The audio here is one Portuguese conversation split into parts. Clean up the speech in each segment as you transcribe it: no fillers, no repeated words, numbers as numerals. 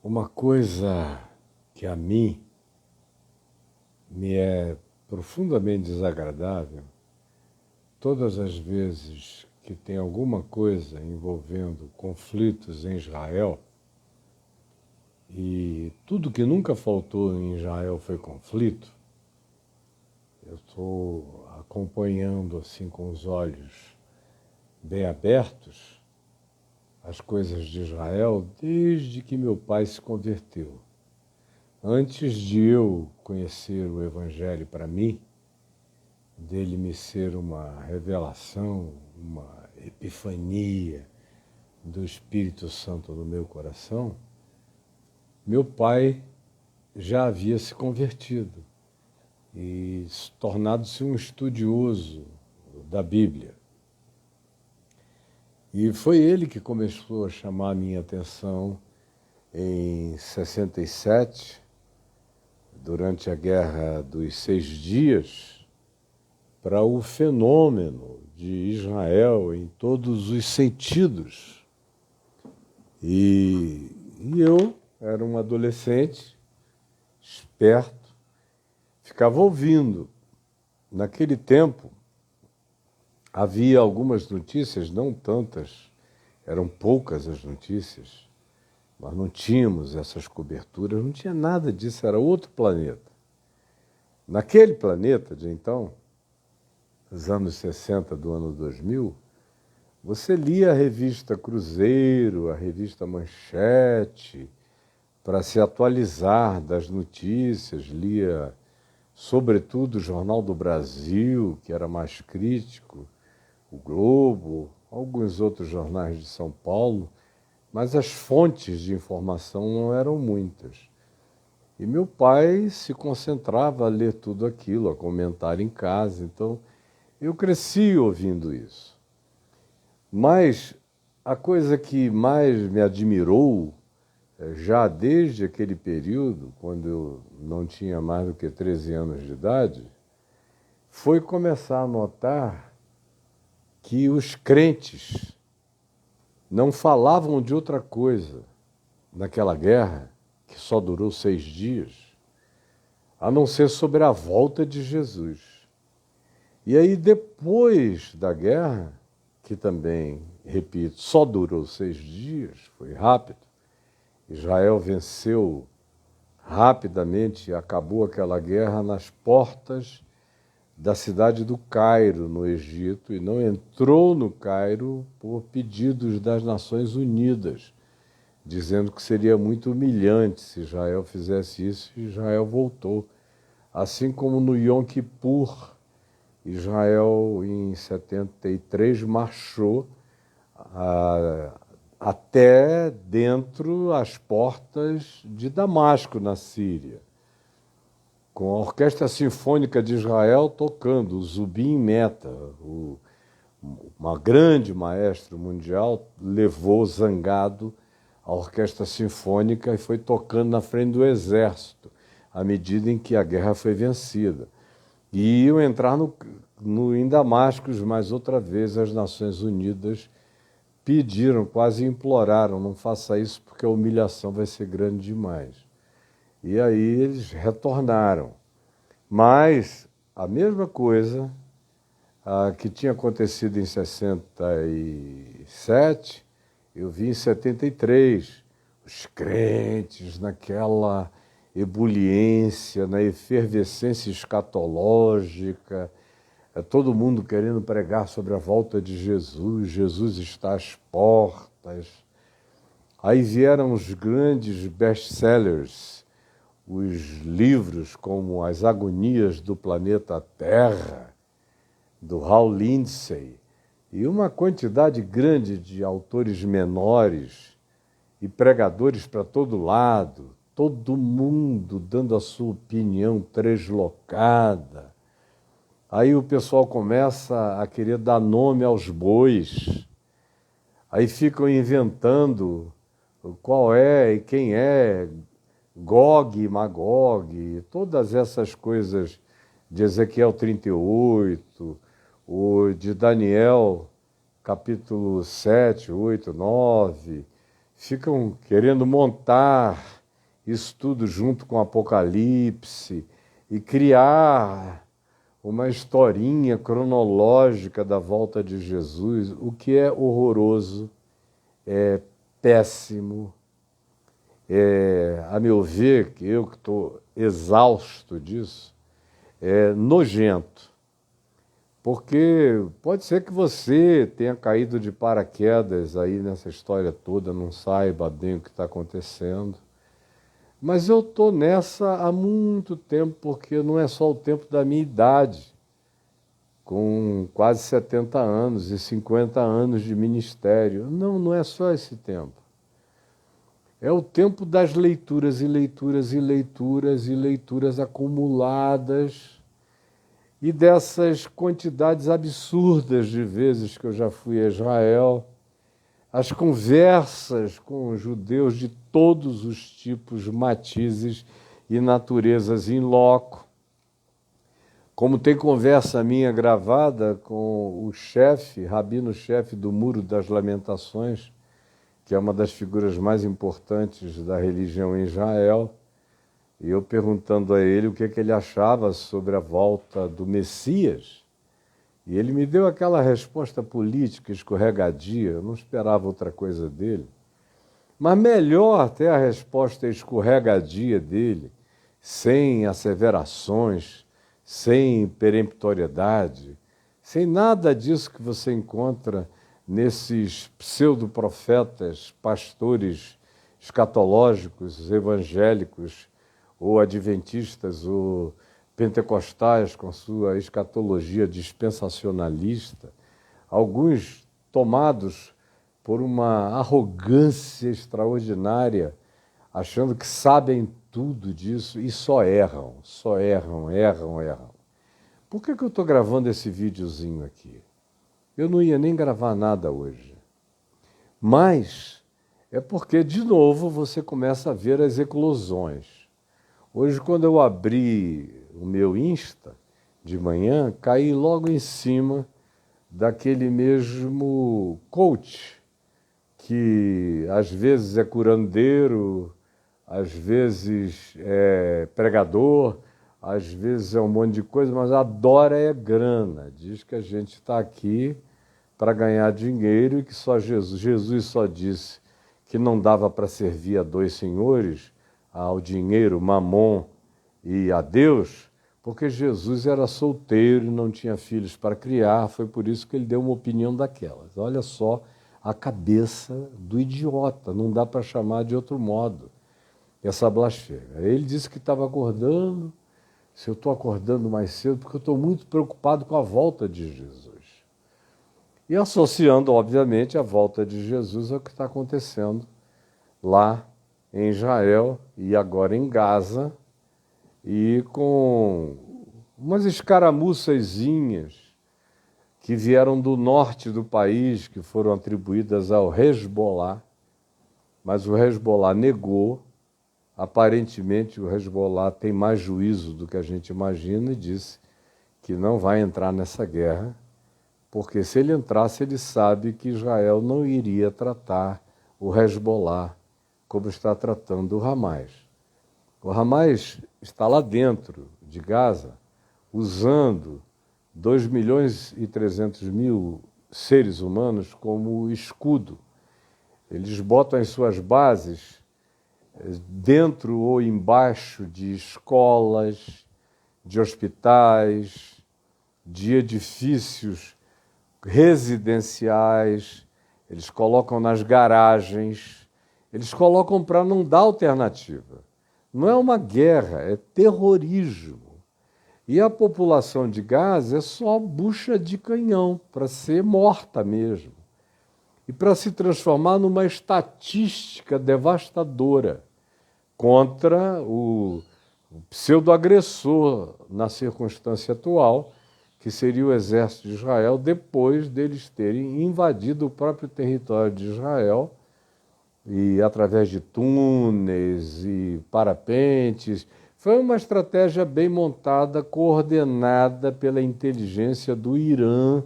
Uma coisa que a mim me é profundamente desagradável, todas as vezes que tem alguma coisa envolvendo conflitos em Israel, e tudo que nunca faltou em Israel foi conflito, eu estou acompanhando assim com os olhos bem abertos as coisas de Israel desde que meu pai se converteu. Antes de eu conhecer o Evangelho para mim, dele me ser uma revelação, uma epifania do Espírito Santo no meu coração, meu pai já havia se convertido e tornado-se um estudioso da Bíblia. E foi ele que começou a chamar a minha atenção em 67, durante a Guerra dos 6 Dias, para o fenômeno de Israel em todos os sentidos. E eu era um adolescente, esperto, ficava ouvindo. Naquele tempo, havia algumas notícias, não tantas, eram poucas as notícias, nós não tínhamos essas coberturas, não tinha nada disso, era outro planeta. Naquele planeta de então, nos anos 60 do ano 2000, você lia a revista Cruzeiro, a revista Manchete, para se atualizar das notícias, lia sobretudo o Jornal do Brasil, que era mais crítico, o Globo, alguns outros jornais de São Paulo, mas as fontes de informação não eram muitas. E meu pai se concentrava a ler tudo aquilo, a comentar em casa, então eu cresci ouvindo isso. Mas a coisa que mais me admirou, já desde aquele período, quando eu não tinha mais do que 13 anos de idade, foi começar a notar que os crentes não falavam de outra coisa naquela guerra, que só durou 6 dias, a não ser sobre a volta de Jesus. E aí, depois da guerra, que também, repito, só durou 6 dias, foi rápido, Israel venceu rapidamente, acabou aquela guerra nas portas da cidade do Cairo, no Egito, e não entrou no Cairo por pedidos das Nações Unidas, dizendo que seria muito humilhante se Israel fizesse isso, e Israel voltou. Assim como no Yom Kippur, Israel, em 73, marchou até dentro as portas de Damasco, na Síria, com a Orquestra Sinfônica de Israel tocando, o Zubin Mehta, uma grande maestro mundial, levou zangado a Orquestra Sinfônica e foi tocando na frente do exército, à medida em que a guerra foi vencida. E iam entrar em Damasco, mas outra vez as Nações Unidas pediram, quase imploraram, não faça isso porque a humilhação vai ser grande demais. E aí eles retornaram. Mas a mesma coisa que tinha acontecido em 67, eu vi em 73, os crentes naquela ebuliência, na efervescência escatológica, todo mundo querendo pregar sobre a volta de Jesus, Jesus está às portas. Aí vieram os grandes best-sellers, os livros como As Agonias do Planeta Terra, do Hal Lindsey, e uma quantidade grande de autores menores e pregadores para todo lado, todo mundo dando a sua opinião translocada. Aí o pessoal começa a querer dar nome aos bois, aí ficam inventando qual é e quem é Gog e Magog, todas essas coisas de Ezequiel 38, ou de Daniel, capítulo 7, 8, 9, ficam querendo montar isso tudo junto com o Apocalipse e criar uma historinha cronológica da volta de Jesus, o que é horroroso, é péssimo, a meu ver, que eu que estou exausto disso, é nojento. Porque pode ser que você tenha caído de paraquedas aí nessa história toda, não saiba bem o que está acontecendo. Mas eu estou nessa há muito tempo, porque não é só o tempo da minha idade, com quase 70 anos e 50 anos de ministério. Não, não é só esse tempo. É o tempo das leituras e leituras e leituras e leituras acumuladas e dessas quantidades absurdas de vezes que eu já fui a Israel, as conversas com judeus de todos os tipos, matizes e naturezas in loco. Como tem conversa minha gravada com o chefe, rabino-chefe do Muro das Lamentações, que é uma das figuras mais importantes da religião em Israel, e eu perguntando a ele o que ele achava sobre a volta do Messias, e ele me deu aquela resposta política escorregadia, eu não esperava outra coisa dele, mas melhor até a resposta escorregadia dele, sem asseverações, sem peremptoriedade, sem nada disso que você encontra nesses pseudo-profetas, pastores escatológicos, evangélicos, ou adventistas, ou pentecostais com sua escatologia dispensacionalista, alguns tomados por uma arrogância extraordinária, achando que sabem tudo disso e só erram. Por que eu estou gravando esse videozinho aqui? Eu não ia nem gravar nada hoje. Mas é porque, de novo, você começa a ver as eclosões. Hoje, quando eu abri o meu Insta de manhã, caí logo em cima daquele mesmo coach, que às vezes é curandeiro, às vezes é pregador, às vezes é um monte de coisa, mas adora é grana. Diz que a gente está aqui para ganhar dinheiro e que só Jesus só disse que não dava para servir a dois senhores, ao dinheiro, Mamon, e a Deus, porque Jesus era solteiro e não tinha filhos para criar, foi por isso que ele deu uma opinião daquelas. Olha só a cabeça do idiota, não dá para chamar de outro modo essa blasfêmia. Ele disse que estava acordando, se eu estou acordando mais cedo, porque eu estou muito preocupado com a volta de Jesus. E associando, obviamente, a volta de Jesus ao que está acontecendo lá em Israel e agora em Gaza, e com umas escaramuçazinhas que vieram do norte do país, que foram atribuídas ao Hezbollah, mas o Hezbollah negou. Aparentemente o Hezbollah tem mais juízo do que a gente imagina e disse que não vai entrar nessa guerra, porque se ele entrasse, ele sabe que Israel não iria tratar o Hezbollah como está tratando o Hamas. O Hamas está lá dentro de Gaza, usando 2.300.000 seres humanos como escudo. Eles botam as suas bases dentro ou embaixo de escolas, de hospitais, de edifícios residenciais, eles colocam nas garagens, eles colocam para não dar alternativa. Não é uma guerra, é terrorismo. E a população de Gaza é só bucha de canhão, para ser morta mesmo. E para se transformar numa estatística devastadora contra o pseudo-agressor na circunstância atual, que seria o exército de Israel, depois deles terem invadido o próprio território de Israel, e através de túneis e parapentes. Foi uma estratégia bem montada, coordenada pela inteligência do Irã,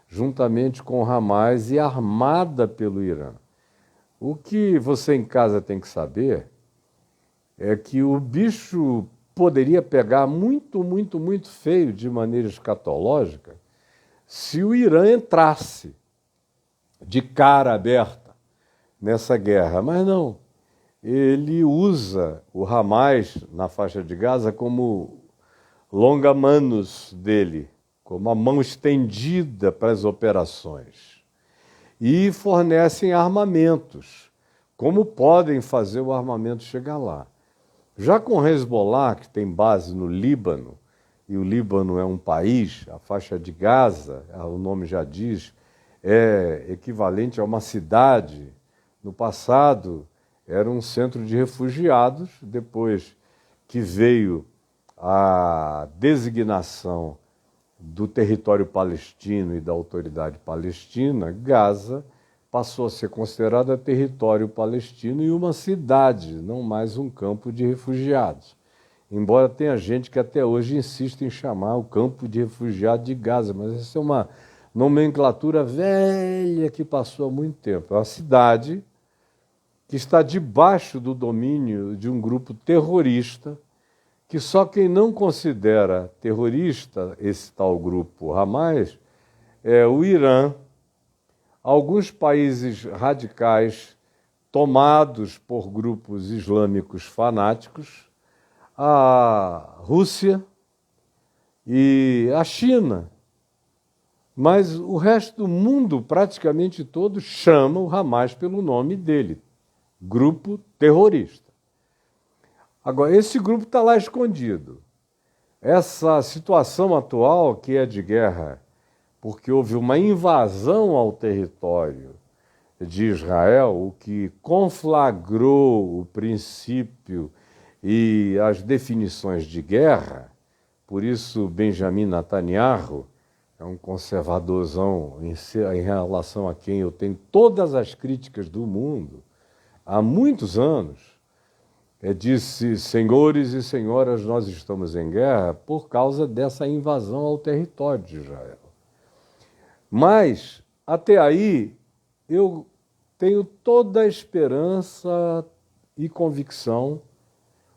juntamente com o Hamas, e armada pelo Irã. O que você em casa tem que saber é que o bicho poderia pegar muito, muito, muito feio de maneira escatológica se o Irã entrasse de cara aberta nessa guerra. Mas não. Ele usa o Hamas na faixa de Gaza como longa-manos dele, como a mão estendida para as operações. E fornecem armamentos. Como podem fazer o armamento chegar lá? Já com o Hezbollah, que tem base no Líbano, e o Líbano é um país, a faixa de Gaza, o nome já diz, é equivalente a uma cidade. No passado, era um centro de refugiados, depois que veio a designação do território palestino e da autoridade palestina, Gaza passou a ser considerada território palestino e uma cidade, não mais um campo de refugiados. Embora tenha gente que até hoje insiste em chamar o campo de refugiados de Gaza, mas essa é uma nomenclatura velha que passou há muito tempo. É uma cidade que está debaixo do domínio de um grupo terrorista, que só quem não considera terrorista esse tal grupo Hamas é o Irã, alguns países radicais tomados por grupos islâmicos fanáticos, a Rússia e a China. Mas o resto do mundo, praticamente todo, chama o Hamas pelo nome dele, grupo terrorista. Agora, esse grupo está lá escondido. Essa situação atual, que é de guerra, porque houve uma invasão ao território de Israel, o que conflagrou o princípio e as definições de guerra. Por isso, Benjamin Netanyahu é um conservadorzão em relação a quem eu tenho todas as críticas do mundo há muitos anos. Disse: senhores e senhoras, nós estamos em guerra por causa dessa invasão ao território de Israel. Mas, até aí, eu tenho toda a esperança e convicção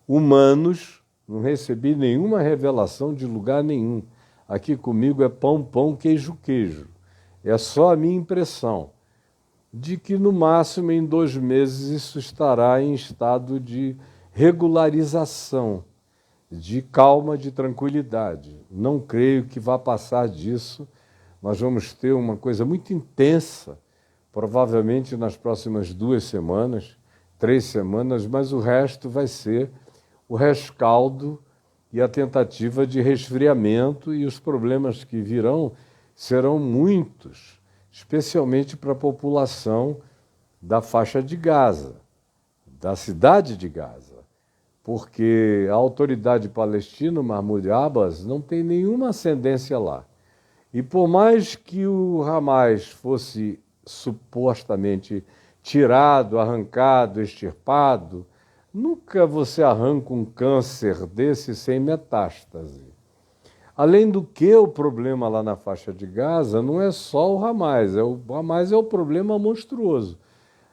humanos, não recebi nenhuma revelação de lugar nenhum. Aqui comigo é pão, pão, queijo, queijo. É só a minha impressão de que, no máximo, em 2 meses, isso estará em estado de regularização, de calma, de tranquilidade. Não creio que vá passar disso. Nós vamos ter uma coisa muito intensa, provavelmente nas próximas 2 semanas, 3 semanas, mas o resto vai ser o rescaldo e a tentativa de resfriamento, e os problemas que virão serão muitos, especialmente para a população da faixa de Gaza, da cidade de Gaza, porque a autoridade palestina, Mahmoud Abbas, não tem nenhuma ascendência lá. E por mais que o Hamas fosse supostamente tirado, arrancado, extirpado, nunca você arranca um câncer desse sem metástase. Além do que, o problema lá na faixa de Gaza não é só o Hamas, o Hamas é o problema monstruoso,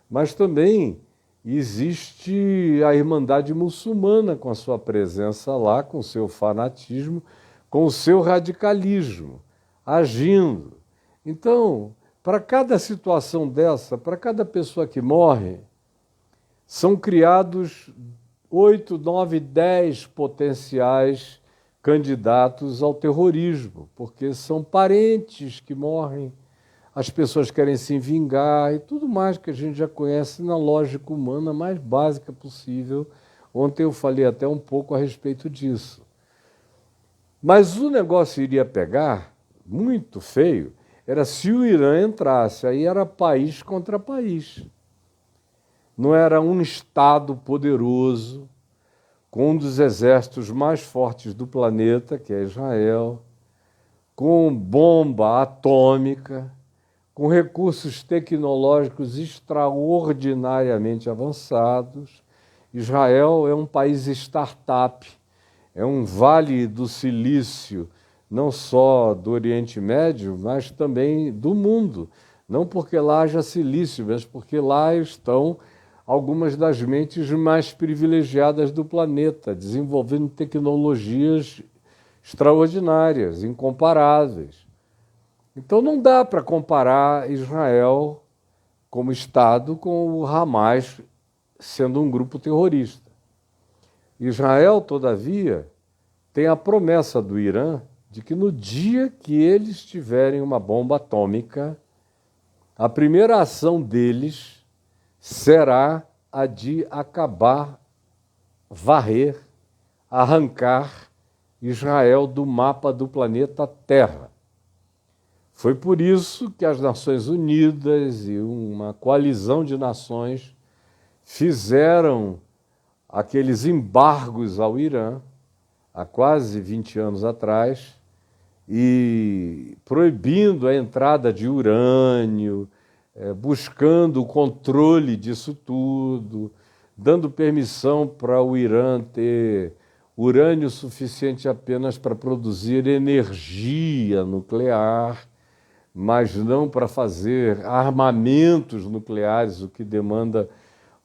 mas também existe a Irmandade Muçulmana com a sua presença lá, com o seu fanatismo, com o seu radicalismo, agindo. Então, para cada situação dessa, para cada pessoa que morre, são criados 8, 9, 10 potenciais candidatos ao terrorismo, porque são parentes que morrem, as pessoas querem se vingar e tudo mais que a gente já conhece na lógica humana mais básica possível. Ontem eu falei até um pouco a respeito disso. Mas o negócio iria pegar muito feio, era se o Irã entrasse, aí era país contra país. Não era um Estado poderoso, com um dos exércitos mais fortes do planeta, que é Israel, com bomba atômica, com recursos tecnológicos extraordinariamente avançados. Israel é um país startup, é um vale do silício, não só do Oriente Médio, mas também do mundo. Não porque lá haja silício, mas porque lá estão algumas das mentes mais privilegiadas do planeta, desenvolvendo tecnologias extraordinárias, incomparáveis. Então não dá para comparar Israel como Estado com o Hamas sendo um grupo terrorista. Israel, todavia, tem a promessa do Irã de que no dia que eles tiverem uma bomba atômica, a primeira ação deles será a de acabar, varrer, arrancar Israel do mapa do planeta Terra. Foi por isso que as Nações Unidas e uma coalizão de nações fizeram aqueles embargos ao Irã, há quase 20 anos atrás, e proibindo a entrada de urânio, buscando o controle disso tudo, dando permissão para o Irã ter urânio suficiente apenas para produzir energia nuclear, mas não para fazer armamentos nucleares, o que demanda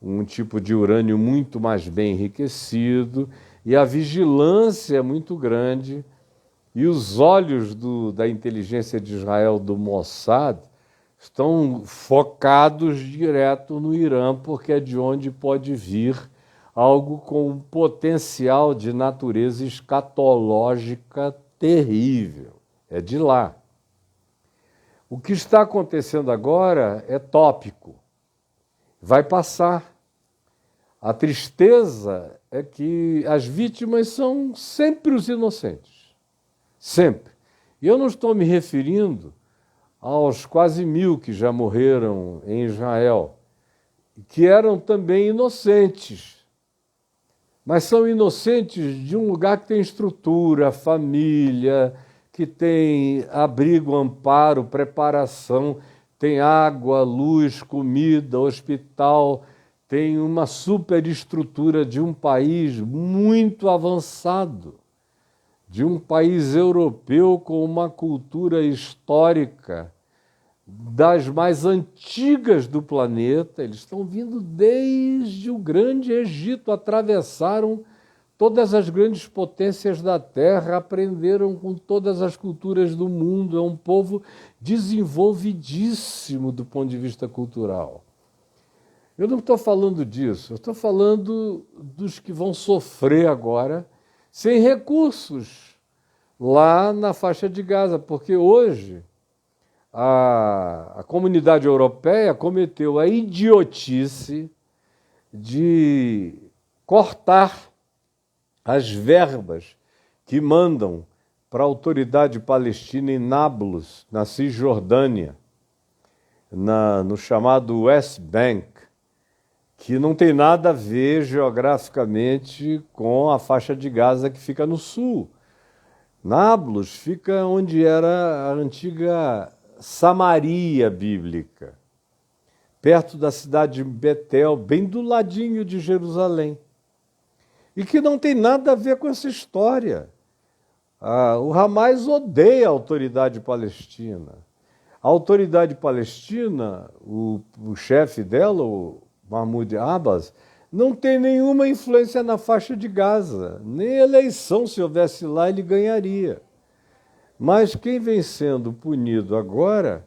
um tipo de urânio muito mais bem enriquecido, e a vigilância é muito grande, e os olhos da inteligência de Israel, do Mossad, estão focados direto no Irã, porque é de onde pode vir algo com um potencial de natureza escatológica terrível. É de lá. O que está acontecendo agora é tópico. Vai passar. A tristeza é que as vítimas são sempre os inocentes. Sempre. E eu não estou me referindo aos quase 1000 que já morreram em Israel, que eram também inocentes. Mas são inocentes de um lugar que tem estrutura, família, que tem abrigo, amparo, preparação, tem água, luz, comida, hospital, tem uma superestrutura de um país muito avançado, de um país europeu com uma cultura histórica das mais antigas do planeta. Eles estão vindo desde o Grande Egito, atravessaram todas as grandes potências da Terra, aprenderam com todas as culturas do mundo. É um povo desenvolvidíssimo do ponto de vista cultural. Eu não estou falando disso, eu estou falando dos que vão sofrer agora sem recursos lá na faixa de Gaza, porque hoje a comunidade europeia cometeu a idiotice de cortar as verbas que mandam para a autoridade palestina em Nablus, na Cisjordânia, no chamado West Bank, que não tem nada a ver geograficamente com a faixa de Gaza que fica no sul. Nablus fica onde era a antiga Samaria bíblica, perto da cidade de Betel, bem do ladinho de Jerusalém. E que não tem nada a ver com essa história. O Hamas odeia a autoridade palestina. A autoridade palestina, o chefe dela, o Mahmoud Abbas, não tem nenhuma influência na faixa de Gaza. Nem eleição, se houvesse lá, ele ganharia. Mas quem vem sendo punido agora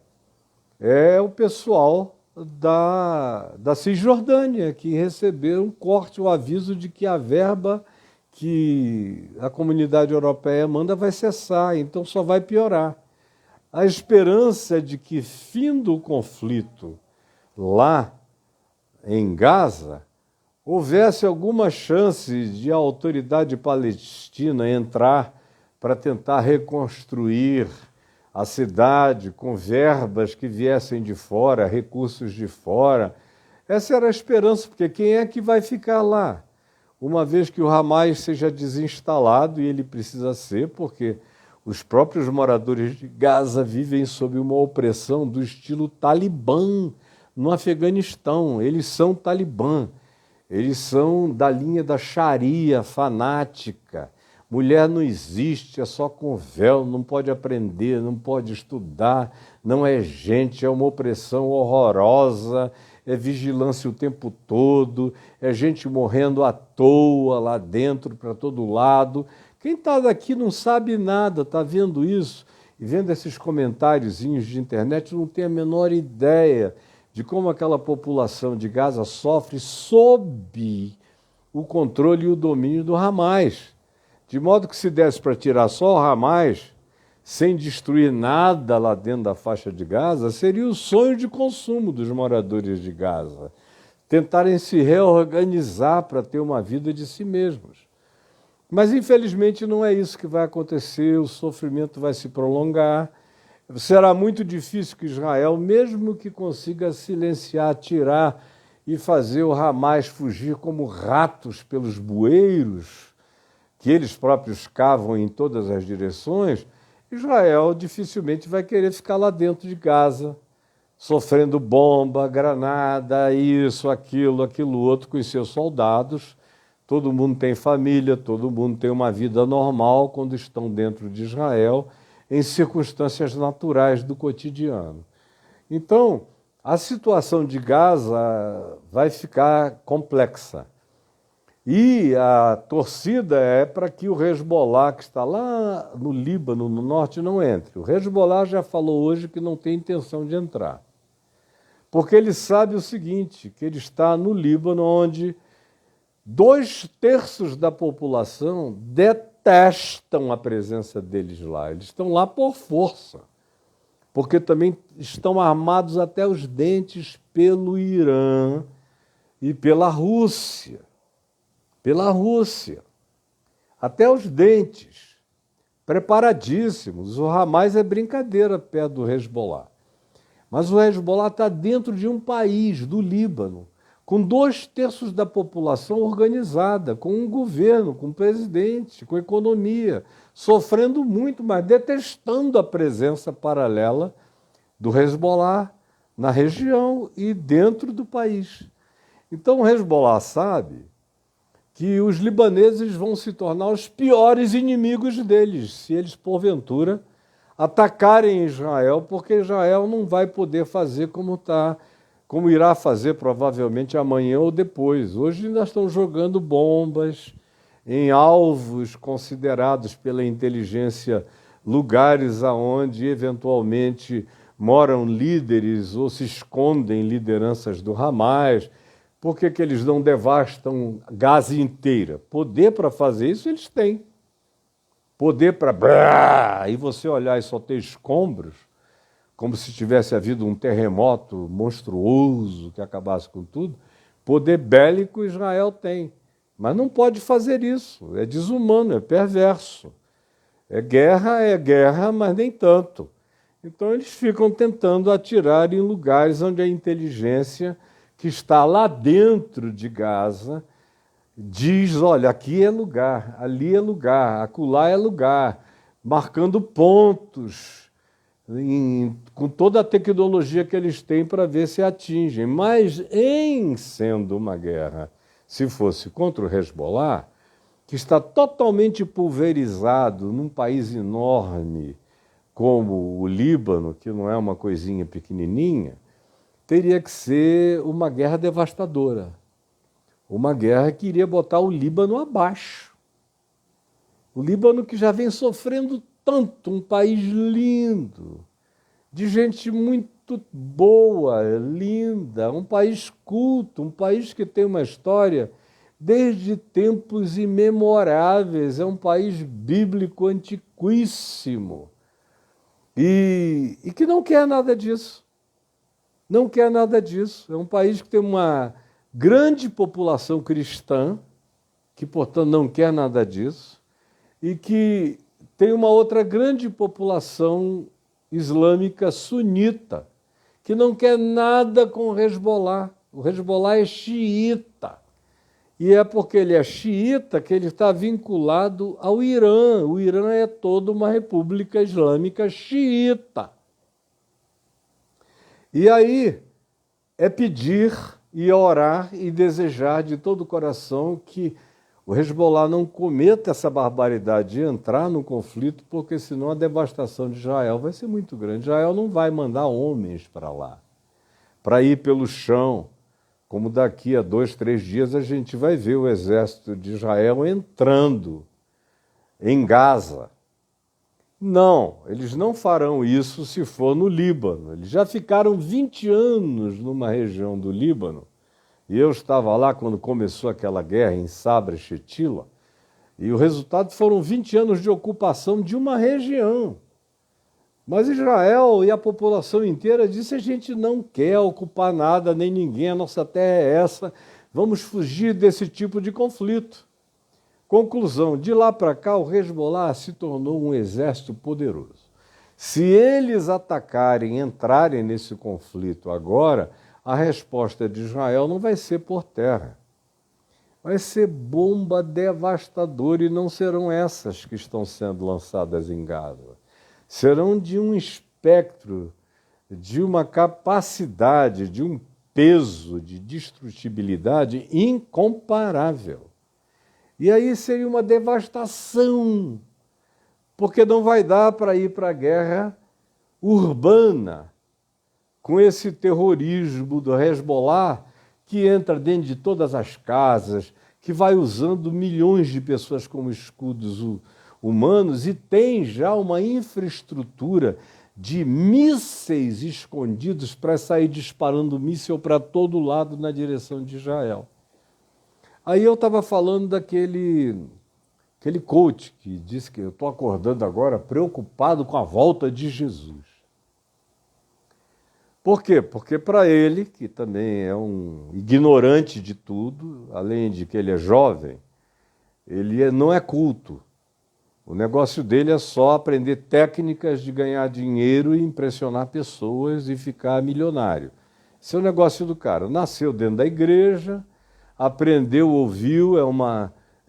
é o pessoal da Cisjordânia, que receberam um corte, o aviso de que a verba que a comunidade europeia manda vai cessar, então só vai piorar. A esperança de que, findo o conflito lá em Gaza, houvesse alguma chance de a autoridade palestina entrar para tentar reconstruir a cidade com verbas que viessem de fora, recursos de fora. Essa era a esperança, porque quem é que vai ficar lá? Uma vez que o Hamas seja desinstalado, e ele precisa ser, porque os próprios moradores de Gaza vivem sob uma opressão do estilo Talibã no Afeganistão. Eles são Talibã, eles são da linha da Sharia fanática. mulher não existe, é só com véu, não pode aprender, não pode estudar, não é gente, é uma opressão horrorosa, é vigilância o tempo todo, é gente morrendo à toa lá dentro, para todo lado. Quem está daqui não sabe nada, está vendo isso e vendo esses comentáriozinhos de internet, não tem a menor ideia de como aquela população de Gaza sofre sob o controle e o domínio do Hamas. De modo que se desse para tirar só o Hamas, sem destruir nada lá dentro da faixa de Gaza, seria o sonho de consumo dos moradores de Gaza. Tentarem se reorganizar para ter uma vida de si mesmos. Mas, infelizmente, não é isso que vai acontecer, o sofrimento vai se prolongar. Será muito difícil que Israel, mesmo que consiga silenciar, tirar e fazer o Hamas fugir como ratos pelos bueiros, que eles próprios cavam em todas as direções, Israel dificilmente vai querer ficar lá dentro de Gaza, sofrendo bomba, granada, isso, aquilo outro, com os seus soldados. Todo mundo tem família, todo mundo tem uma vida normal quando estão dentro de Israel, em circunstâncias naturais do cotidiano. Então, a situação de Gaza vai ficar complexa. E a torcida é para que o Hezbollah, que está lá no Líbano, no norte, não entre. O Hezbollah já falou hoje que não tem intenção de entrar. Porque ele sabe o seguinte, que ele está no Líbano, onde 2/3 da população detestam a presença deles lá. Eles estão lá por força, porque também estão armados até os dentes pelo Irã e pela Rússia. Pela Rússia. Até os dentes. Preparadíssimos. O Hamas é brincadeira perto do Hezbollah. Mas o Hezbollah está dentro de um país, do Líbano, com 2/3 da população organizada, com um governo, com um presidente, com economia, sofrendo muito, mas detestando a presença paralela do Hezbollah na região e dentro do país. Então o Hezbollah sabe que os libaneses vão se tornar os piores inimigos deles, se eles, porventura, atacarem Israel, porque Israel não vai poder fazer como irá fazer provavelmente amanhã ou depois. Hoje ainda estão jogando bombas em alvos considerados pela inteligência lugares aonde eventualmente moram líderes ou se escondem lideranças do Hamas. Por que eles não devastam Gaza inteira? Poder para fazer isso eles têm. Poder para... Aí você olhar e só ter escombros, como se tivesse havido um terremoto monstruoso que acabasse com tudo. Poder bélico Israel tem, mas não pode fazer isso. É desumano, é perverso. É guerra, mas nem tanto. Então eles ficam tentando atirar em lugares onde a inteligência que está lá dentro de Gaza diz, olha, aqui é lugar, ali é lugar, acolá é lugar, marcando pontos, com toda a tecnologia que eles têm para ver se atingem. Mas em sendo uma guerra, se fosse contra o Hezbollah, que está totalmente pulverizado num país enorme como o Líbano, que não é uma coisinha pequenininha, teria que ser uma guerra devastadora. Uma guerra que iria botar o Líbano abaixo. O Líbano que já vem sofrendo tanto, um país lindo, de gente muito boa, linda, um país culto, um país que tem uma história desde tempos imemoráveis, é um país bíblico antiquíssimo e que não quer nada disso. Não quer nada disso. É um país que tem uma grande população cristã, que, portanto, não quer nada disso, e que tem uma outra grande população islâmica sunita, que não quer nada com o Hezbollah. O Hezbollah é xiita. E é porque ele é xiita que ele está vinculado ao Irã. O Irã é toda uma república islâmica xiita. E aí é pedir e orar e desejar de todo o coração que o Hezbollah não cometa essa barbaridade de entrar no conflito, porque senão a devastação de Israel vai ser muito grande. Israel não vai mandar homens para lá, para ir pelo chão, como daqui a 2, 3 dias a gente vai ver o exército de Israel entrando em Gaza. Não, eles não farão isso se for no Líbano. Eles já ficaram 20 anos numa região do Líbano, e eu estava lá quando começou aquela guerra em Sabra e Shetila, e o resultado foram 20 anos de ocupação de uma região. Mas Israel e a população inteira disse: a gente não quer ocupar nada, nem ninguém, a nossa terra é essa, vamos fugir desse tipo de conflito. Conclusão, de lá para cá o Hezbollah se tornou um exército poderoso. Se eles atacarem, entrarem nesse conflito agora, a resposta de Israel não vai ser por terra. Vai ser bomba devastadora, e não serão essas que estão sendo lançadas em Gaza. Serão de um espectro, de uma capacidade, de um peso de destrutibilidade incomparável. E aí seria uma devastação, porque não vai dar para ir para a guerra urbana, com esse terrorismo do Hezbollah, que entra dentro de todas as casas, que vai usando milhões de pessoas como escudos humanos, e tem já uma infraestrutura de mísseis escondidos para sair disparando míssil para todo lado na direção de Israel. Aí eu estava falando daquele coach que disse que eu estou acordando agora preocupado com a volta de Jesus. Por quê? Porque para ele, que também é um ignorante de tudo, além de que ele é jovem, ele não é culto. O negócio dele é só aprender técnicas de ganhar dinheiro e impressionar pessoas e ficar milionário. Esse é o negócio do cara. Nasceu dentro da igreja, aprendeu, ouviu, é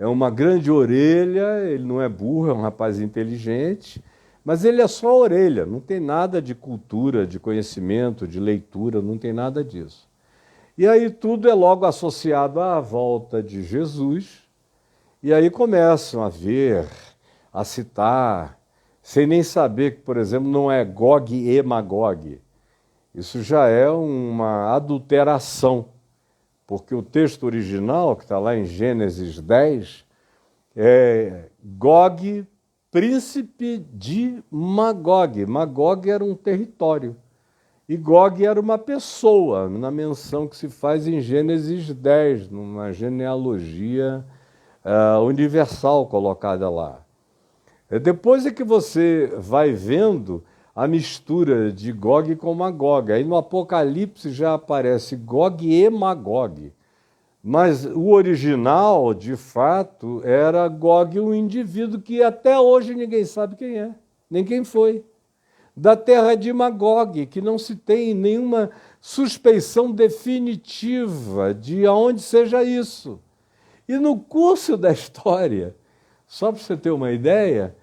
uma grande orelha, ele não é burro, é um rapaz inteligente, mas ele é só orelha, não tem nada de cultura, de conhecimento, de leitura, não tem nada disso. E aí tudo é logo associado à volta de Jesus, e aí começam a ver, a citar, sem nem saber que, por exemplo, não é Gog e Magog. Isso já é uma adulteração, porque o texto original, que está lá em Gênesis 10, é Gog, príncipe de Magog. Magog era um território, e Gog era uma pessoa, na menção que se faz em Gênesis 10, numa genealogia universal colocada lá. Depois é que você vai vendo a mistura de Gog com Magog. Aí no Apocalipse já aparece Gog e Magog. Mas o original, de fato, era Gog, um indivíduo que até hoje ninguém sabe quem é, nem quem foi. Da terra de Magog, que não se tem nenhuma suspeição definitiva de aonde seja isso. E no curso da história, só para você ter uma ideia,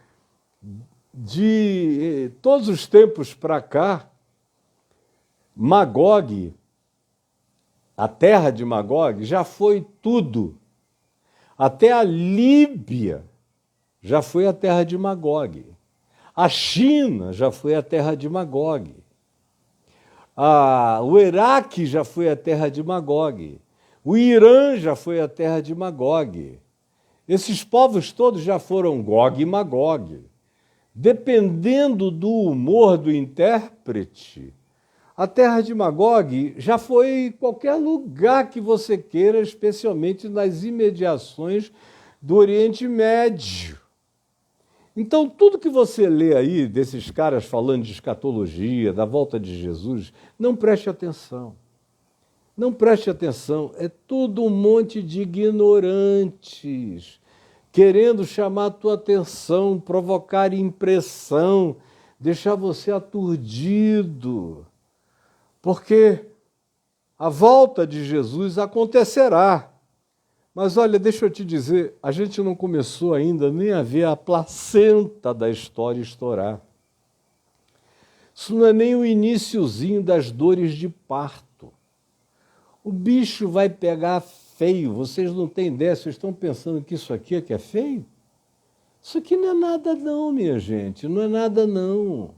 de todos os tempos para cá, Magog, a terra de Magog, já foi tudo. Até a Líbia já foi a terra de Magog. A China já foi a terra de Magog. O Iraque já foi a terra de Magog. O Irã já foi a terra de Magog. Esses povos todos já foram Gog e Magog. Dependendo do humor do intérprete, a terra de Magog já foi qualquer lugar que você queira, especialmente nas imediações do Oriente Médio. Então, tudo que você lê aí desses caras falando de escatologia, da volta de Jesus, não preste atenção. Não preste atenção, é tudo um monte de ignorantes, querendo chamar a tua atenção, provocar impressão, deixar você aturdido. Porque a volta de Jesus acontecerá. Mas olha, deixa eu te dizer, a gente não começou ainda nem a ver a placenta da história estourar. Isso não é nem o iniciozinho das dores de parto. O bicho vai pegar feio. Vocês não têm ideia, vocês estão pensando que isso aqui é que é feio? Isso aqui não é nada não, minha gente, não é nada não.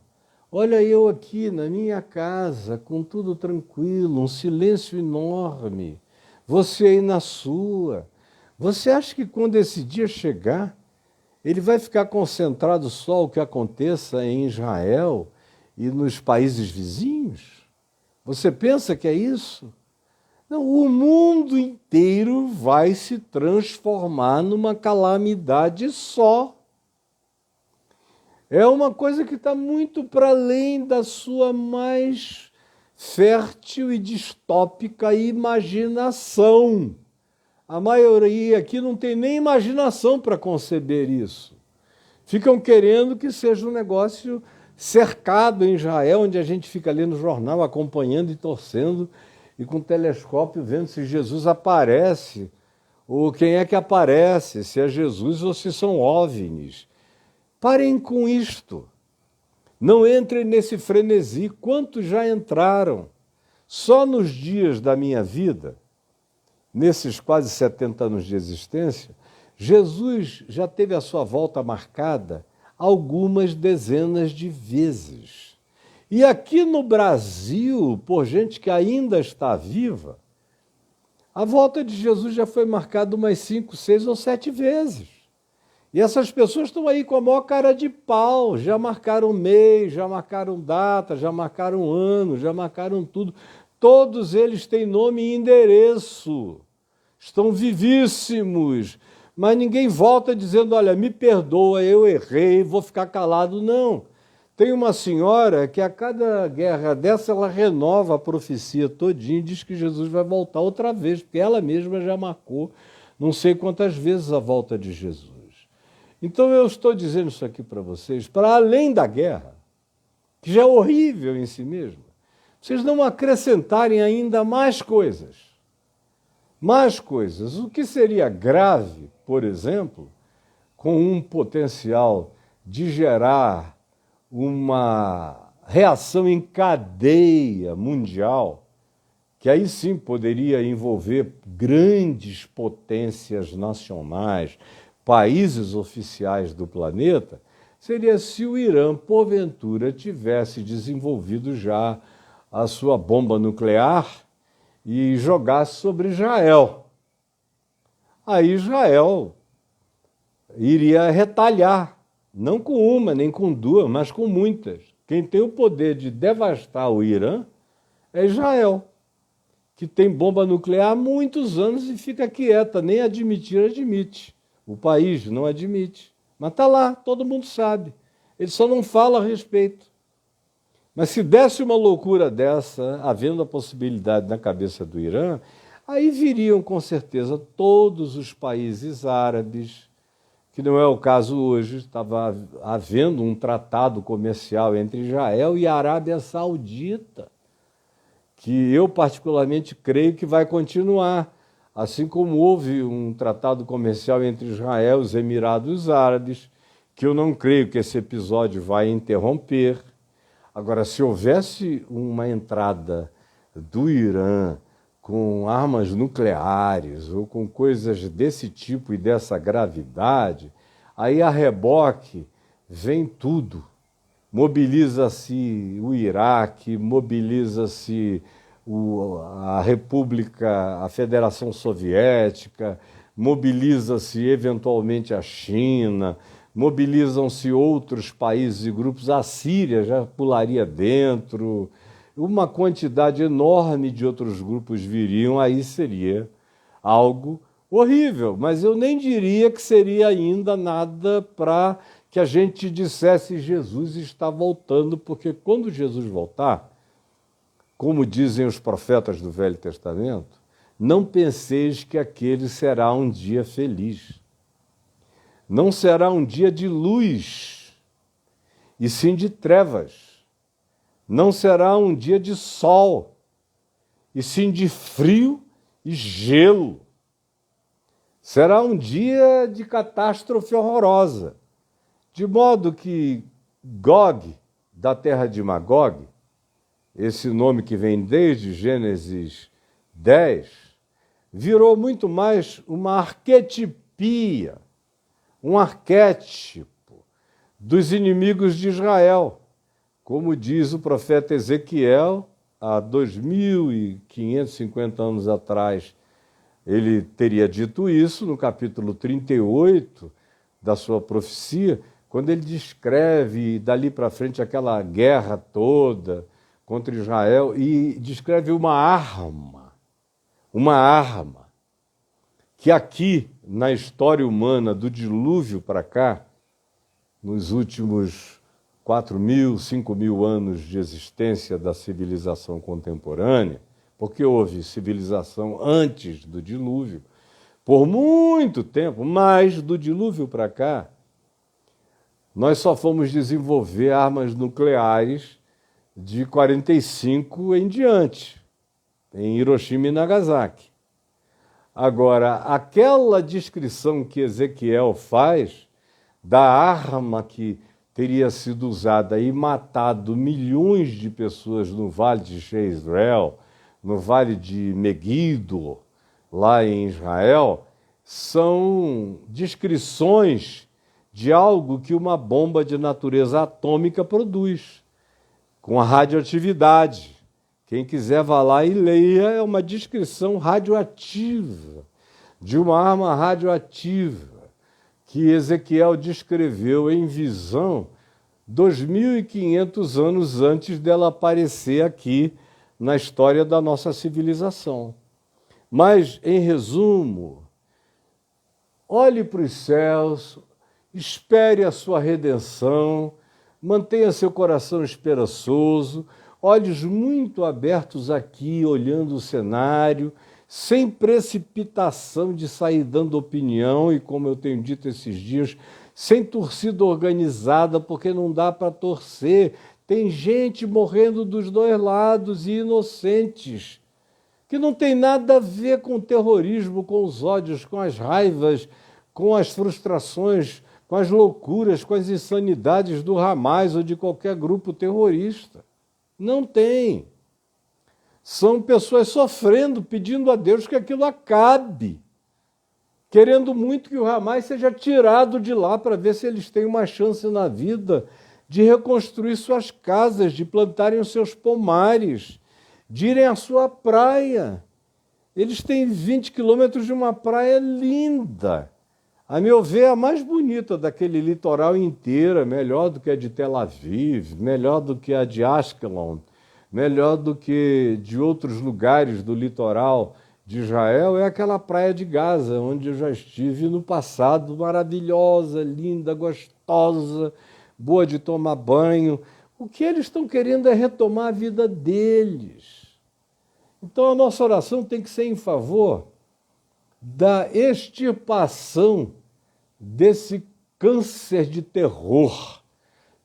Olha eu aqui na minha casa, com tudo tranquilo, um silêncio enorme. Você aí na sua. Você acha que quando esse dia chegar, ele vai ficar concentrado só o que aconteça em Israel e nos países vizinhos? Você pensa que é isso? Não, o mundo inteiro vai se transformar numa calamidade só. É uma coisa que está muito para além da sua mais fértil e distópica imaginação. A maioria aqui não tem nem imaginação para conceber isso. Ficam querendo que seja um negócio cercado em Israel, onde a gente fica ali no jornal acompanhando e torcendo e com telescópio vendo se Jesus aparece, ou quem é que aparece, se é Jesus ou se são OVNIs. Parem com isto. Não entrem nesse frenesi. Quantos já entraram? Só nos dias da minha vida, nesses quase 70 anos de existência, Jesus já teve a sua volta marcada algumas dezenas de vezes. E aqui no Brasil, por gente que ainda está viva, a volta de Jesus já foi marcada umas 5, 6 ou 7 vezes. E essas pessoas estão aí com a maior cara de pau, já marcaram mês, já marcaram data, já marcaram ano, já marcaram tudo. Todos eles têm nome e endereço, estão vivíssimos, mas ninguém volta dizendo, olha, me perdoa, eu errei, vou ficar calado. Não. Tem uma senhora que a cada guerra dessa ela renova a profecia todinha e diz que Jesus vai voltar outra vez, porque ela mesma já marcou não sei quantas vezes a volta de Jesus. Então eu estou dizendo isso aqui para vocês, para além da guerra, que já é horrível em si mesma, vocês não acrescentarem ainda mais coisas. Mais coisas. O que seria grave, por exemplo, com um potencial de gerar uma reação em cadeia mundial, que aí sim poderia envolver grandes potências nacionais, países oficiais do planeta, seria se o Irã, porventura, tivesse desenvolvido já a sua bomba nuclear e jogasse sobre Israel. Aí Israel iria retalhar, não com uma, nem com duas, mas com muitas. Quem tem o poder de devastar o Irã é Israel, que tem bomba nuclear há muitos anos e fica quieta, nem admite. O país não admite. Mas está lá, todo mundo sabe. Ele só não fala a respeito. Mas se desse uma loucura dessa, havendo a possibilidade na cabeça do Irã, aí viriam com certeza todos os países árabes, que não é o caso hoje. Estava havendo um tratado comercial entre Israel e a Arábia Saudita, que eu particularmente creio que vai continuar. Assim como houve um tratado comercial entre Israel e os Emirados Árabes, que eu não creio que esse episódio vai interromper. Agora, se houvesse uma entrada do Irã com armas nucleares ou com coisas desse tipo e dessa gravidade, aí a reboque vem tudo. Mobiliza-se o Iraque, mobiliza-se a República, a Federação Soviética, mobiliza-se eventualmente a China, mobilizam-se outros países e grupos, a Síria já pularia dentro, uma quantidade enorme de outros grupos viriam, aí seria algo horrível, mas eu nem diria que seria ainda nada para que a gente dissesse Jesus está voltando, porque quando Jesus voltar, como dizem os profetas do Velho Testamento, não penseis que aquele será um dia feliz. Não será um dia de luz, e sim de trevas. Não será um dia de sol, e sim de frio e gelo. Será um dia de catástrofe horrorosa, de modo que Gog, da terra de Magog, esse nome que vem desde Gênesis 10, virou muito mais uma arquetipia, um arquétipo dos inimigos de Israel. Como diz o profeta Ezequiel, há 2.550 anos atrás, ele teria dito isso no capítulo 38 da sua profecia, quando ele descreve dali para frente aquela guerra toda contra Israel e descreve uma arma que aqui na história humana do dilúvio para cá, nos últimos 4.000, 5.000 anos de existência da civilização contemporânea, porque houve civilização antes do dilúvio, por muito tempo, mas do dilúvio para cá, nós só fomos desenvolver armas nucleares de 45 em diante, em Hiroshima e Nagasaki. Agora, aquela descrição que Ezequiel faz da arma que teria sido usada e matado milhões de pessoas no Vale de Jezreel, no Vale de Meguido, lá em Israel, são descrições de algo que uma bomba de natureza atômica produz, com a radioatividade. Quem quiser vá lá e leia, é uma descrição radioativa, de uma arma radioativa, que Ezequiel descreveu em visão 2.500 anos antes dela aparecer aqui na história da nossa civilização. Mas, em resumo, olhe para os céus, espere a sua redenção, mantenha seu coração esperançoso, olhos muito abertos aqui, olhando o cenário, sem precipitação de sair dando opinião e, como eu tenho dito esses dias, sem torcida organizada, porque não dá para torcer. Tem gente morrendo dos dois lados e inocentes, que não tem nada a ver com o terrorismo, com os ódios, com as raivas, com as frustrações, com as loucuras, com as insanidades do Hamas ou de qualquer grupo terrorista. Não tem. São pessoas sofrendo, pedindo a Deus que aquilo acabe, querendo muito que o Hamas seja tirado de lá para ver se eles têm uma chance na vida de reconstruir suas casas, de plantarem os seus pomares, de irem à sua praia. Eles têm 20 quilômetros de uma praia linda, a meu ver, a mais bonita daquele litoral inteiro, melhor do que a de Tel Aviv, melhor do que a de Ashkelon, melhor do que de outros lugares do litoral de Israel, é aquela praia de Gaza, onde eu já estive no passado, maravilhosa, linda, gostosa, boa de tomar banho. O que eles estão querendo é retomar a vida deles. Então a nossa oração tem que ser em favor da extirpação desse câncer de terror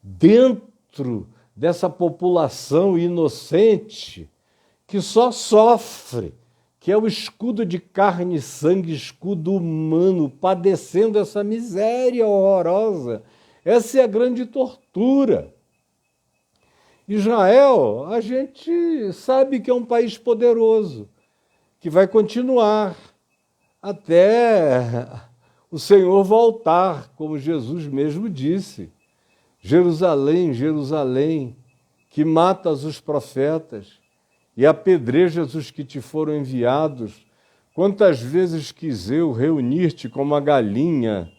dentro dessa população inocente que só sofre, que é o escudo de carne e sangue, escudo humano, padecendo essa miséria horrorosa. Essa é a grande tortura. Israel, a gente sabe que é um país poderoso, que vai continuar até o Senhor voltar, como Jesus mesmo disse. Jerusalém, Jerusalém, que matas os profetas e apedrejas os que te foram enviados, quantas vezes quis eu reunir-te como a galinha,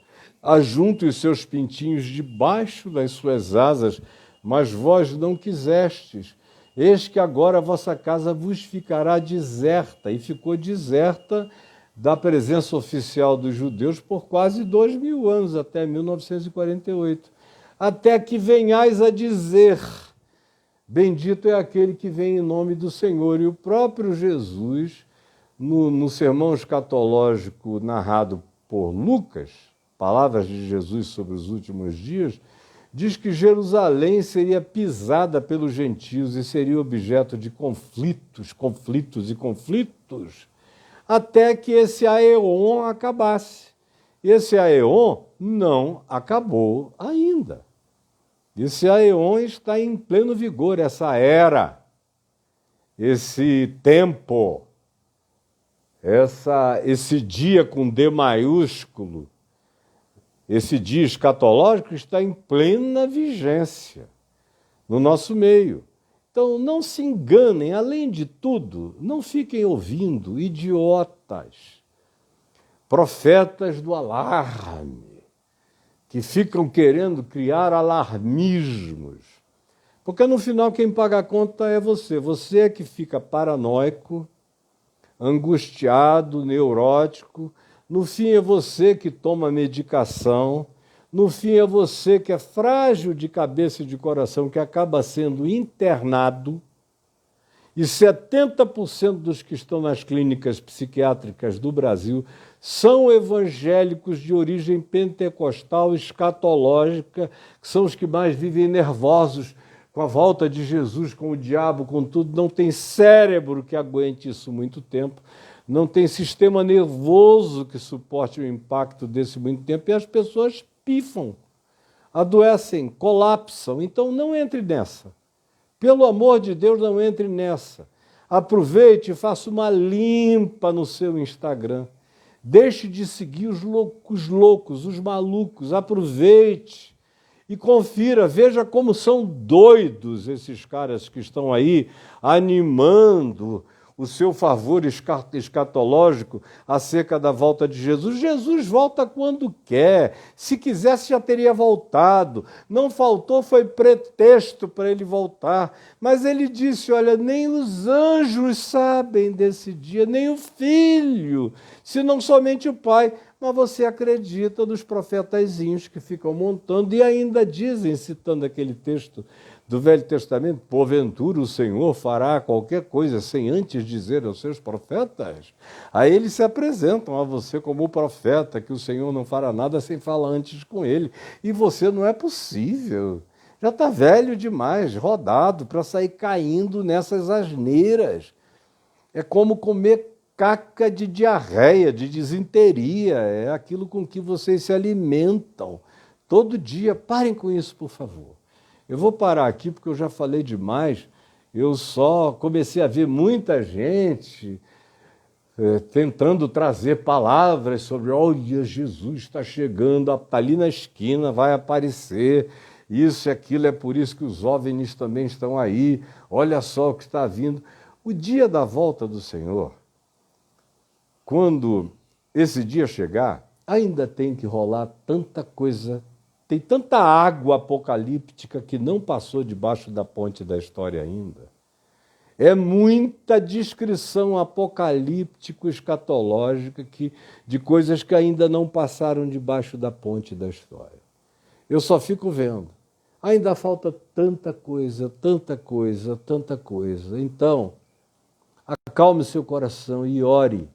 ajunte os seus pintinhos debaixo das suas asas, mas vós não quisestes. Eis que agora a vossa casa vos ficará deserta, e ficou deserta da presença oficial dos judeus por quase 2.000 anos, até 1948. Até que venhais a dizer, bendito é aquele que vem em nome do Senhor. E o próprio Jesus, no sermão escatológico narrado por Lucas, palavras de Jesus sobre os últimos dias, diz que Jerusalém seria pisada pelos gentios e seria objeto de conflitos, até que esse aeon acabasse. Esse aeon não acabou ainda. Esse aeon está em pleno vigor, essa era, esse tempo esse dia com D maiúsculo, esse dia escatológico está em plena vigência no nosso meio. Então, não se enganem, além de tudo, não fiquem ouvindo idiotas, profetas do alarme, que ficam querendo criar alarmismos. Porque no final quem paga a conta é você. Você é que fica paranoico, angustiado, neurótico. No fim é você que toma medicação. No fim é você que é frágil de cabeça e de coração, que acaba sendo internado. E 70% dos que estão nas clínicas psiquiátricas do Brasil são evangélicos de origem pentecostal, escatológica, que são os que mais vivem nervosos com a volta de Jesus, com o diabo, com tudo. Não tem cérebro que aguente isso muito tempo, não tem sistema nervoso que suporte o impacto desse muito tempo, e as pessoas pifam, adoecem, colapsam. Então não entre nessa. Pelo amor de Deus, não entre nessa. Aproveite e faça uma limpa no seu Instagram. Deixe de seguir os loucos, os malucos. Aproveite e confira, veja como são doidos esses caras que estão aí animando o seu favor escatológico acerca da volta de Jesus. Jesus volta quando quer. Se quisesse, já teria voltado. Não faltou, foi pretexto para ele voltar. Mas ele disse, olha, nem os anjos sabem desse dia, nem o Filho, senão somente o Pai. Mas você acredita nos profetazinhos que ficam montando e ainda dizem, citando aquele texto do Velho Testamento, porventura o Senhor fará qualquer coisa sem antes dizer aos seus profetas? Aí eles se apresentam a você como o profeta, que o Senhor não fará nada sem falar antes com ele. E você não é possível. Já está velho demais, rodado, para sair caindo nessas asneiras. É como comer caca de diarreia, de disenteria, é aquilo com que vocês se alimentam todo dia. Parem com isso, por favor. Eu vou parar aqui porque eu já falei demais. Eu só comecei a ver muita gente tentando trazer palavras sobre, olha, Jesus está chegando, está ali na esquina, vai aparecer, isso e aquilo, é por isso que os OVNIs também estão aí, olha só o que está vindo. O dia da volta do Senhor, quando esse dia chegar, ainda tem que rolar tanta coisa, tem tanta água apocalíptica que não passou debaixo da ponte da história ainda. É muita descrição apocalíptico-escatológica de coisas que ainda não passaram debaixo da ponte da história. Eu só fico vendo. Ainda falta tanta coisa, tanta coisa, tanta coisa. Então, acalme seu coração e ore.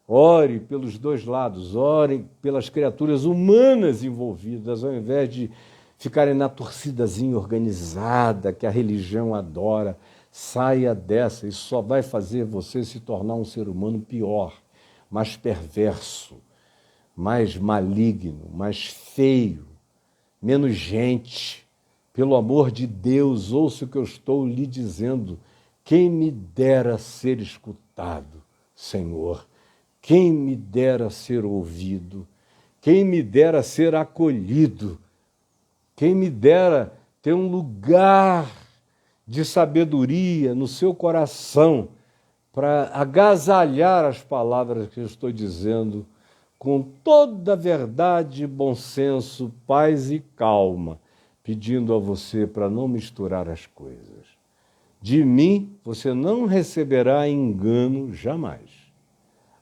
Ore pelos dois lados, ore pelas criaturas humanas envolvidas, ao invés de ficarem na torcidazinha organizada que a religião adora. Saia dessa, isso só vai fazer você se tornar um ser humano pior, mais perverso, mais maligno, mais feio, menos gente. Pelo amor de Deus, ouça o que eu estou lhe dizendo. Quem me dera ser escutado, Senhor. Quem me dera ser ouvido, quem me dera ser acolhido, quem me dera ter um lugar de sabedoria no seu coração para agasalhar as palavras que eu estou dizendo com toda a verdade, bom senso, paz e calma, pedindo a você para não misturar as coisas. De mim você não receberá engano jamais.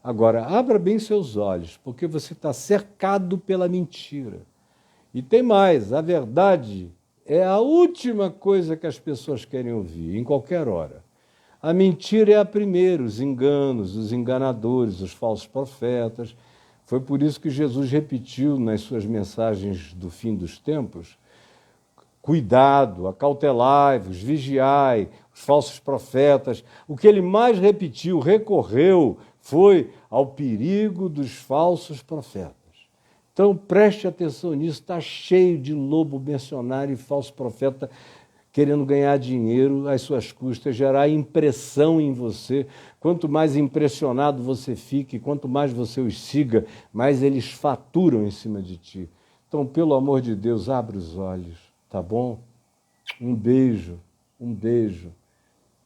Agora, abra bem seus olhos, porque você está cercado pela mentira. E tem mais, a verdade é a última coisa que as pessoas querem ouvir, em qualquer hora. A mentira é a primeira, os enganos, os enganadores, os falsos profetas. Foi por isso que Jesus repetiu nas suas mensagens do fim dos tempos, cuidado, acautelai-vos, vigiai, os falsos profetas. O que ele mais repetiu, recorreu, foi ao perigo dos falsos profetas. Então, preste atenção nisso, está cheio de lobo mercenário e falso profeta querendo ganhar dinheiro às suas custas, gerar impressão em você. Quanto mais impressionado você fique, quanto mais você os siga, mais eles faturam em cima de ti. Então, pelo amor de Deus, abre os olhos, tá bom? Um beijo, um beijo.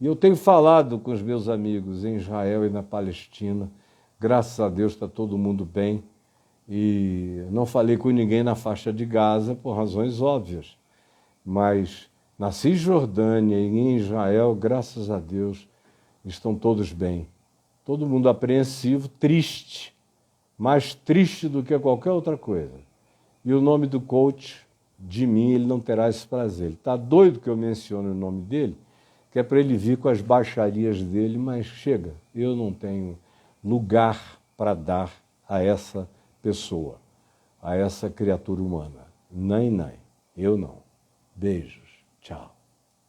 E eu tenho falado com os meus amigos em Israel e na Palestina. Graças a Deus está todo mundo bem. E não falei com ninguém na faixa de Gaza por razões óbvias. Mas na Cisjordânia e em Israel, graças a Deus, estão todos bem. Todo mundo apreensivo, triste, mais triste do que qualquer outra coisa. E o nome do coach, de mim, ele não terá esse prazer. Ele está doido que eu mencione o nome dele, que é para ele vir com as baixarias dele, mas chega, eu não tenho lugar para dar a essa pessoa, a essa criatura humana. Nem, eu não. Beijos. Tchau.